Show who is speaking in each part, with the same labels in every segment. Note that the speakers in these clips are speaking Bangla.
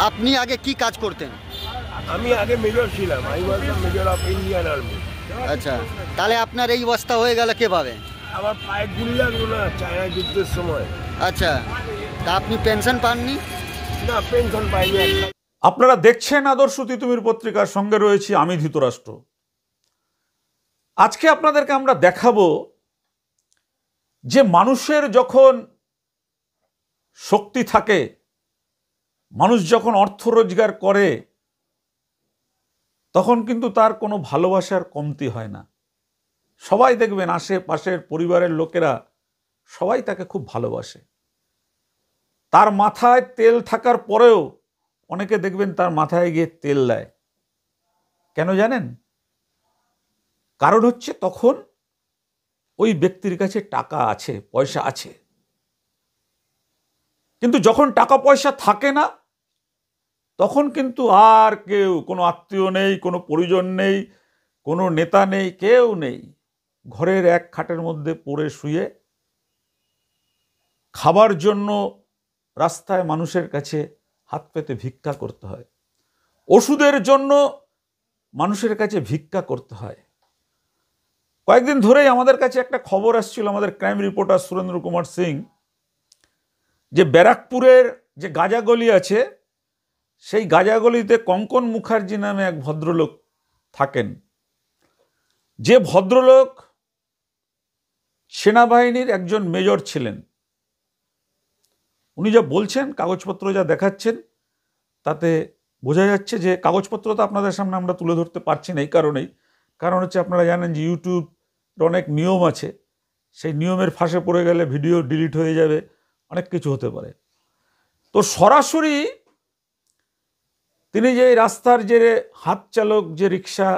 Speaker 1: আপনি আগে কি কাজ করতেন?
Speaker 2: আমি আগে মেজর ছিলাম। I was the major of Indian army.
Speaker 1: আচ্ছা, তাহলে আপনার এই অবস্থা হয়ে গেল কিভাবে?
Speaker 2: আমার পায়ে গুলি লাগলো না চায়না যুদ্ধের সময়।
Speaker 1: আচ্ছা, তা আপনি পেনশন পাননি?
Speaker 2: না, পেনশন পাইনি।
Speaker 3: আপনারা দেখছেন আদর্শ তিতুমির পত্রিকার সঙ্গে রয়েছি আমি ধৃতরাষ্ট্র। আজকে আপনাদেরকে আমরা দেখাবো যে মানুষের যখন শক্তি থাকে, মানুষ যখন অর্থ রোজগার করে, তখন কিন্তু তার কোনো ভালোবাসার কমতি হয় না। সবাই দেখবেন আশেপাশের পরিবারের লোকেরা সবাই তাকে খুব ভালোবাসে। তার মাথায় তেল থাকার পরেও অনেকে দেখবেন তার মাথায় গিয়ে তেল দেয়। কেন জানেন? কারণ হচ্ছে তখন ওই ব্যক্তির কাছে টাকা আছে, পয়সা আছে। কিন্তু যখন টাকা পয়সা থাকে না, তখন কিন্তু আর কেউ, কোনো আত্মীয় নেই, কোনো পরিজন নেই, কোনো নেতা নেই, কেউ নেই। ঘরের এক খাটের মধ্যে পড়ে শুয়ে খাবার জন্য রাস্তায় মানুষের কাছে হাত পেতে ভিক্ষা করতে হয়। ওষুধের জন্য মানুষের কাছে ভিক্ষা করতে হয়। কয়েকদিন ধরেই আমাদের কাছে একটা খবর আসছিল, আমাদের ক্রাইম রিপোর্টার সুরেন্দ্র কুমার সিং, যে ব্যারাকপুরের যে গাজাগলি আছে, সেই গাজাগলিতে কঙ্কন মুখার্জি নামে এক ভদ্রলোক থাকেন। যে ভদ্রলোক সেনাবাহিনীর একজন মেজর ছিলেন। উনি যা বলছেন, কাগজপত্র যা দেখাচ্ছেন, তাতে বোঝা যাচ্ছে যে কাগজপত্র তো আপনাদের সামনে আমরা তুলে ধরতে পারছি না। এই কারণেই, কারণ হচ্ছে আপনারা জানেন যে ইউটিউব অনেক নিয়ম আছে, সেই নিয়মের ফাঁসে পড়ে গেলে ভিডিও ডিলিট হয়ে যাবে, অনেক কিছু হতে পারে। তো সরাসরি তিনি যে রাস্তার যে হাত চালক, যে রিক্সা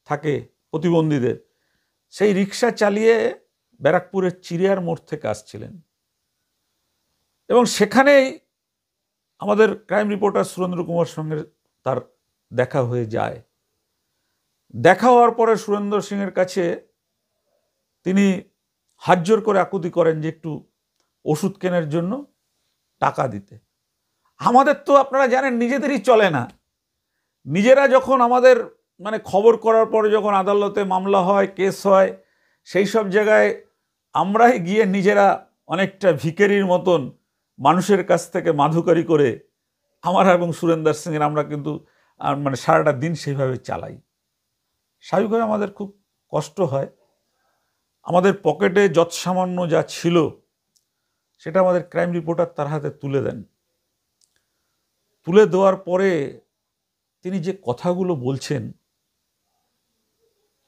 Speaker 3: থাকে প্রতিবন্ধীদের, সেই রিক্সা চালিয়ে ব্যারাকপুরের চিড়িয়ার মোড় থেকে আসছিলেন। এবং সেখানেই আমাদের ক্রাইম রিপোর্টার সুরেন্দ্র কুমার সঙ্গে তার দেখা হয়ে যায়। দেখা হওয়ার পরে সুরেন্দ্র সিংয়ের কাছে তিনি হাত জোর করে আকুতি করেন যে একটু ওষুধ কেনার জন্য টাকা দিতে। আমাদের তো আপনারা জানেন নিজেদেরই চলে না। নিজেরা যখন আমাদের খবর করার পরে যখন আদালতে মামলা হয়, কেস হয়, সেই সব জায়গায় আমরাই গিয়ে নিজেরা অনেকটা ভিখারির মতন মানুষের কাছ থেকে মাধুকারি করে আমার এবং সুরেন্দ্র সিংয়ের আমরা কিন্তু সারাটা দিন সেইভাবে চালাই। স্বাভাবিকভাবে আমাদের খুব কষ্ট হয়। আমাদের পকেটে যৎসামান্য যা ছিল সেটা আমাদের ক্রাইম রিপোর্টার তার হাতে তুলে দেন। তুলে দেওয়ার পরে তিনি যে কথাগুলো বলছেন,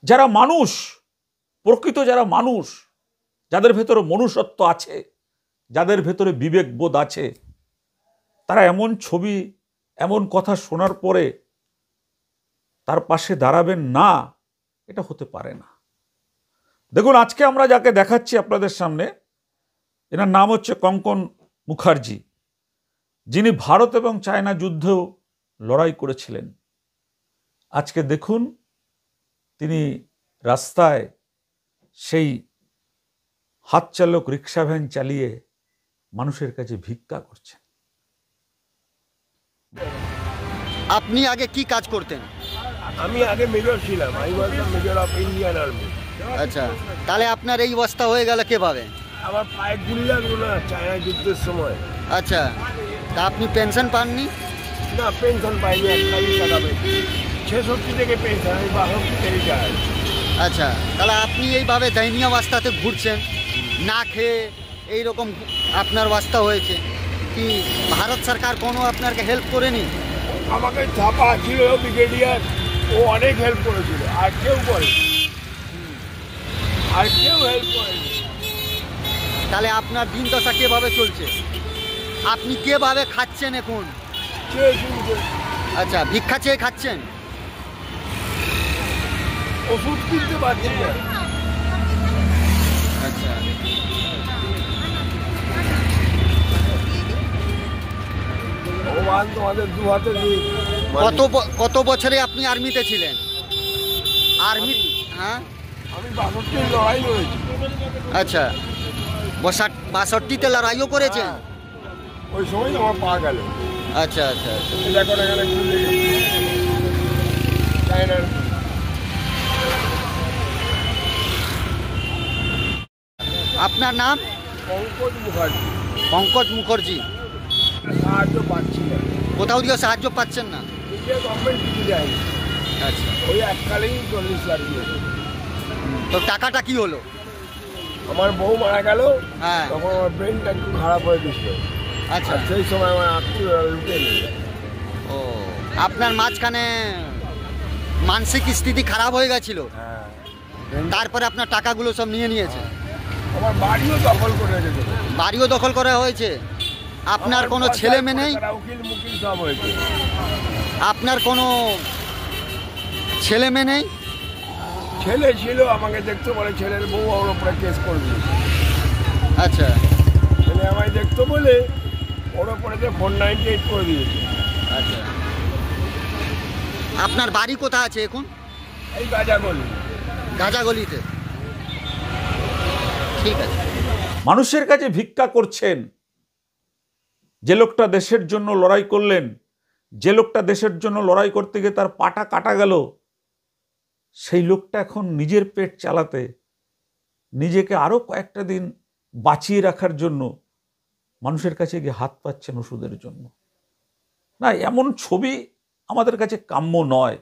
Speaker 3: যারা মানুষ, প্রকৃত যারা মানুষ, যাদের ভেতরে মনুষ্যত্ব আছে, যাদের ভেতরে বিবেকবোধ আছে, তারা এমন ছবি, এমন কথা শোনার পরে তার পাশে দাঁড়াবেন না, এটা হতে পারে না। দেখুন, আজকে আমরা যাকে দেখাচ্ছি আপনাদের সামনে, এনার নাম হচ্ছে কঙ্কন মুখার্জি, যিনি ভারত এবং চায়না যুদ্ধেও লড়াই করেছিলেন। আজকে দেখুন তিনি রাস্তায় সেই হাত চালক রিক্সা ভ্যান চালিয়ে মানুষের কাছে ভিক্ষা করছেন।
Speaker 1: আপনি আগে কি কাজ করতেন?
Speaker 2: আমি আগে মেজর ছিলাম। I was the major of Indian army.
Speaker 1: আচ্ছা, তাহলে আপনার এই অবস্থা হয়ে গেল কিভাবে?
Speaker 2: আমার পায়ে গুলি লাগলো না চায়না যুদ্ধের সময়।
Speaker 1: আচ্ছা, তা আপনি পেনশন পাননি?
Speaker 2: না, পেনশন পাইনি। একটাই টাকা পেয়েছি। 66 থেকে পেনশন, আমি 62 থেকে যাই।
Speaker 1: আচ্ছা, তাহলে আপনি এইভাবে দয়নীয় অবস্থাতে ঘুরছেন, না খেয়ে এইরকম আপনার অবস্থা হয়েছে, কি ভারত সরকার কোনো আপনাকে হেল্প করেনি?
Speaker 2: আমাকে ছাপা ছিল ব্রিগেডিয়ার, ও অনেক হেল্প করেছিল। আর কেউ করেনি, আর কেউ হেল্প করেনি।
Speaker 1: তাহলে আপনার দিন দশা কিভাবে চলছে? আপনি কিভাবে খাচ্ছেন এখন? আচ্ছা, ভিক্ষা চেয়ে খাচ্ছেন?
Speaker 2: ওষুধ কিনতে পারছি না।
Speaker 1: আচ্ছা,
Speaker 2: ভগবান তোমাদের দু হাতে দিন।
Speaker 1: কত বছরে আপনি আর্মিতে ছিলেন? আর্মি, হ্যাঁ,
Speaker 2: আমি 62 লড়াই করেছি।
Speaker 1: আচ্ছা, 62তে লড়াইও করেছেন?
Speaker 2: ওই সময় আমার পা গেল।
Speaker 1: আচ্ছা আচ্ছা আচ্ছা।
Speaker 2: এটা করে এখানে খুলে চায়নার।
Speaker 1: আপনার নাম?
Speaker 2: পঙ্কজ মুখার্জি।
Speaker 1: পঙ্কজ মুখার্জি।
Speaker 2: সাহায্য পাচ্ছি না,
Speaker 1: কোথাও দিয়ে সাহায্য পাচ্ছেন না?
Speaker 2: ইন্ডিয়া গভর্নমেন্ট কিছু দেয়নি।
Speaker 1: আচ্ছা,
Speaker 2: ওই এককালেই 40 লাখ দিয়েছে।
Speaker 1: তো টাকাটা কি হলো?
Speaker 2: আমার বউ মারা গেল,
Speaker 1: হ্যাঁ।
Speaker 2: তখন আমার ব্রেনটা একটু খারাপ হয়ে গেছিল।
Speaker 1: আচ্ছা।
Speaker 2: আর সেই সময় আমার আত্মীয়রা লুটে নিয়ে যায়।
Speaker 1: ও, আপনার মাঝখানে মানসিক স্থিতি খারাপ হয়ে গেছিল,
Speaker 2: হ্যাঁ,
Speaker 1: তারপরে আপনার টাকাগুলো সব নিয়ে নিয়েছে।
Speaker 2: আমার বাড়িও দখল করে রেখেছে।
Speaker 1: বাড়িও দখল করা হয়েছে। আপনার কোনো ছেলে মেয়ে নেই?
Speaker 2: উকিল মুকিল সব হয়েছে।
Speaker 1: আপনার কোনো ছেলে মেয়ে নেই?
Speaker 2: ছেলে ছিল, আমাকে দেখতে বলে, ছেলের বউ ওর উপরে কেস করে দিয়েছে।
Speaker 1: আচ্ছা।
Speaker 2: ছেলে আমায় দেখতে বলে ওর উপরে 498 করে দিয়েছে।
Speaker 1: আচ্ছা, আপনার বাড়ি কোথায় আছে এখন?
Speaker 2: এই গাজাগলি।
Speaker 1: গাজাগলিতে। ঠিক আছে।
Speaker 3: মানুষের কাছে ভিক্ষা করছেন। যে লোকটা দেশের জন্য লড়াই করলেন, যে লোকটা দেশের জন্য লড়াই করতে গিয়ে তার পাটা কাটা গেল, সেই লোকটা এখন নিজের পেট চালাতে, নিজেকে আরো কয়েকটা দিন বাঁচিয়ে রাখার জন্য মানুষের কাছে গিয়ে হাত পাচ্ছেন ওষুধের জন্য। না, এমন ছবি আমাদের কাছে কাম্য নয়।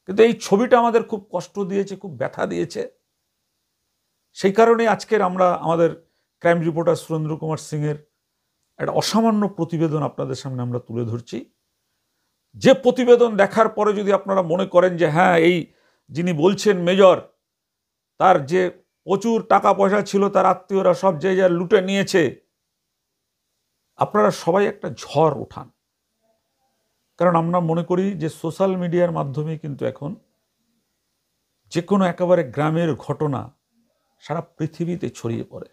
Speaker 3: কিন্তু এই ছবিটা আমাদের খুব কষ্ট দিয়েছে, খুব ব্যথা দিয়েছে। সেই কারণে আজকের আমরা আমাদের ক্রাইম রিপোর্টার সুরেন্দ্র কুমার সিংয়ের একটা অসামান্য প্রতিবেদন আপনাদের সামনে আমরা তুলে ধরছি। যে প্রতিবেদন দেখার পরে যদি আপনারা মনে করেন যে হ্যাঁ, এই যিনি বলছেন মেজর, তার যে প্রচুর টাকা পয়সা ছিল, তার আত্মীয়রা সব জায়গায় লুটে নিয়েছে, আপনারা সবাই একটা ঝড় ওঠান। কারণ আমরা মনে করি যে সোশ্যাল মিডিয়ার মাধ্যমে কিন্তু এখন যে কোনো একেবারে গ্রামের ঘটনা সারা পৃথিবীতে ছড়িয়ে পড়ে।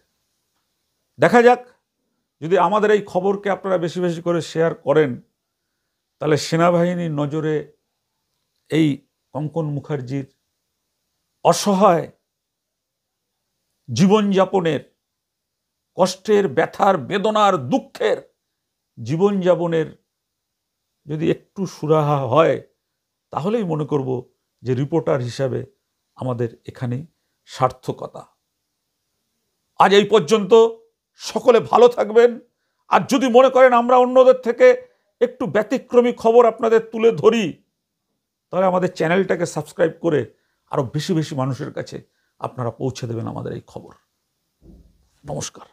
Speaker 3: দেখা যাক, যদি আমাদের এই খবরকে আপনারা বেশি বেশি করে শেয়ার করেন, তাহলে সেনাবাহিনীর নজরে এই কঙ্কন মুখার্জির অসহায় জীবনযাপনের, কষ্টের, ব্যথার, বেদনার, দুঃখের জীবনযাপনের যদি একটু সুরাহা হয়, তাহলেই মনে করব যে রিপোর্টার হিসাবে আমাদের এখানে সার্থকতা। আজ এই পর্যন্ত। সকলে ভালো থাকবেন। আর যদি মনে করেন আমরা অন্যদের থেকে একটু ব্যতিক্রমী খবর আপনাদের তুলে ধরি, তাহলে আমাদের চ্যানেলটাকে সাবস্ক্রাইব করে আরো বেশি বেশি মানুষের কাছে আপনারা পৌঁছে দেবেন আমাদের এই খবর। নমস্কার।